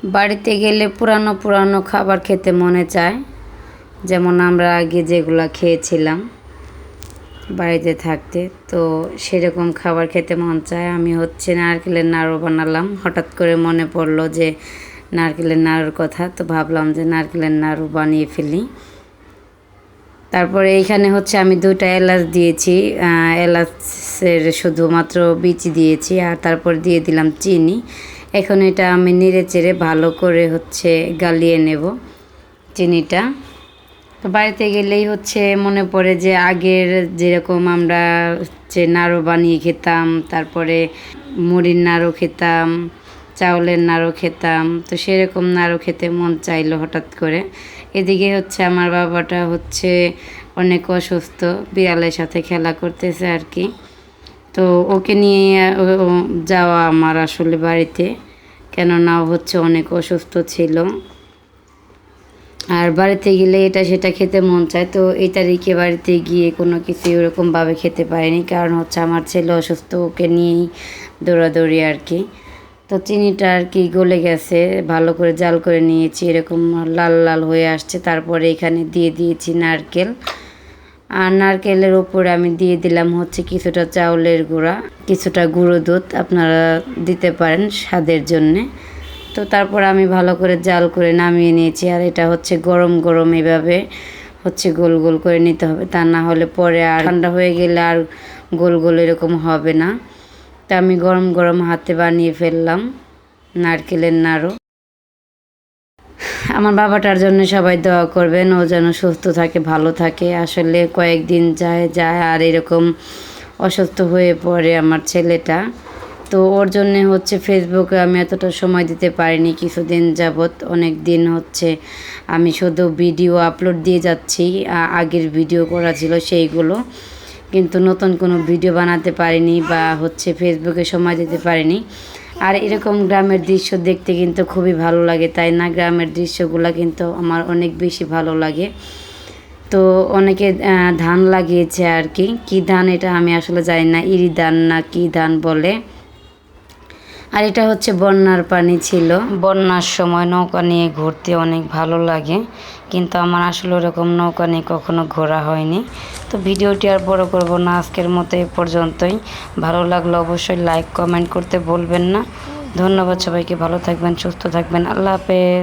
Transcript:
বাড়িতে গেলে পুরানো পুরানো খাবার খেতে মনে চায়, যেমন আমরা আগে যেগুলো খেয়েছিলাম বাড়িতে থাকতে, তো সেরকম খাবার খেতে মন চায়। আমি নারকেলের নাড়ু বানালাম, হঠাৎ করে মনে পড়লো যে নারকেলের নাড়ুর কথা, তো ভাবলাম যে নারকেলের নাড়ু বানিয়ে ফেলি। তারপরে এইখানে আমি 2টা এলাচ দিয়েছি, এলাচের শুধুমাত্র বিচি দিয়েছি, আর তারপর দিয়ে দিলাম চিনি। এখন এটা আমি নেড়ে চেড়ে ভালো করে গালিয়ে নেব চিনিটা। তো বাড়িতে গেলেই মনে পড়ে যে আগের যেরকম আমরা নাড়ু বানিয়ে খেতাম, তারপরে মুড়ির নাড়ু খেতাম, চাউলের নাড়ু খেতাম, তো সেরকম নাড়ু খেতে মন চাইলো হঠাৎ করে। এদিকে আমার বাবাটা অনেক অসুস্থ, বিড়ালের সাথে খেলা করতেছে আর কি। তো ওকে নিয়ে যাওয়া আমার আসলে বাড়িতে, কেননা অনেক অসুস্থ ছিল। আর বাড়িতে গেলে এটা সেটা খেতে মন চায়। তো এই তারিখে বাড়িতে গিয়ে কোনো কিছু ওরকমভাবে খেতে পারিনি, কারণ আমার ছেলে অসুস্থ, ওকে নিয়েই দৌড়াদৌড়ি আর কি। তো চিনিটা আর কি গলে গেছে, ভালো করে জাল করে নিয়েছি, এরকম লাল লাল হয়ে আসছে। তারপরে এখানে দিয়ে দিয়েছি নারকেল, আর নারকেলের উপরে আমি দিয়ে দিলাম কিছুটা চাউলের গুঁড়া, কিছুটা গুঁড়ো দুধ আপনারা দিতে পারেন স্বাদের জন্যে। তো তারপর আমি ভালো করে জাল করে নামিয়ে নিয়েছি। আর এটা গরম গরম এভাবে গোল গোল করে নিতে হবে, তা না হলে পরে আর ঠান্ডা হয়ে গেলে আর গোল গোল এরকম হবে না। তা আমি গরম গরম হাতে বানিয়ে ফেললাম নারকেলের নাড়ু। আমার বাবাটার জন্য সবাই দোয়া করবেন, ও যেন সুস্থ থাকে, ভালো থাকে। আসলে কয়েকদিন যায় আর এরকম অসুস্থ হয়ে পড়ে আমার ছেলেটা। তো ওর জন্যে ফেসবুকে আমি এতটা সময় দিতে পারিনি কিছুদিন যাবৎ। অনেক দিন আমি শুধু ভিডিও আপলোড দিয়ে যাচ্ছি, আগের ভিডিও করা ছিল সেইগুলো, কিন্তু নতুন কোনো ভিডিও বানাতে পারিনি বা ফেসবুকে সময় দিতে পারিনি। আর এরকম গ্রামের দৃশ্য দেখতে কিন্তু খুবই ভালো লাগে, তাই না? গ্রামের দৃশ্যগুলো কিন্তু আমার অনেক বেশি ভালো লাগে। তো অনেকে ধান লাগিয়েছে আর কি, কী ধান এটা আমি আসলে জানি না, ইরি ধান না কী ধান বলে। আর এটা বন্যার পানি ছিল, বন্যার সময় নৌকা নিয়ে ঘুরতে অনেক ভালো লাগে, কিন্তু আমার আসলে ওরকম নৌকা নিয়ে কখনো ঘোরা হয়নি। তো ভিডিওটি আর বড় করব না, আজকের মতো এ পর্যন্তই। ভালো লাগলে অবশ্যই লাইক কমেন্ট করতে ভুলবেন না। ধন্যবাদ সবাইকে, ভালো থাকবেন, সুস্থ থাকবেন, আল্লাহ হাফেজ।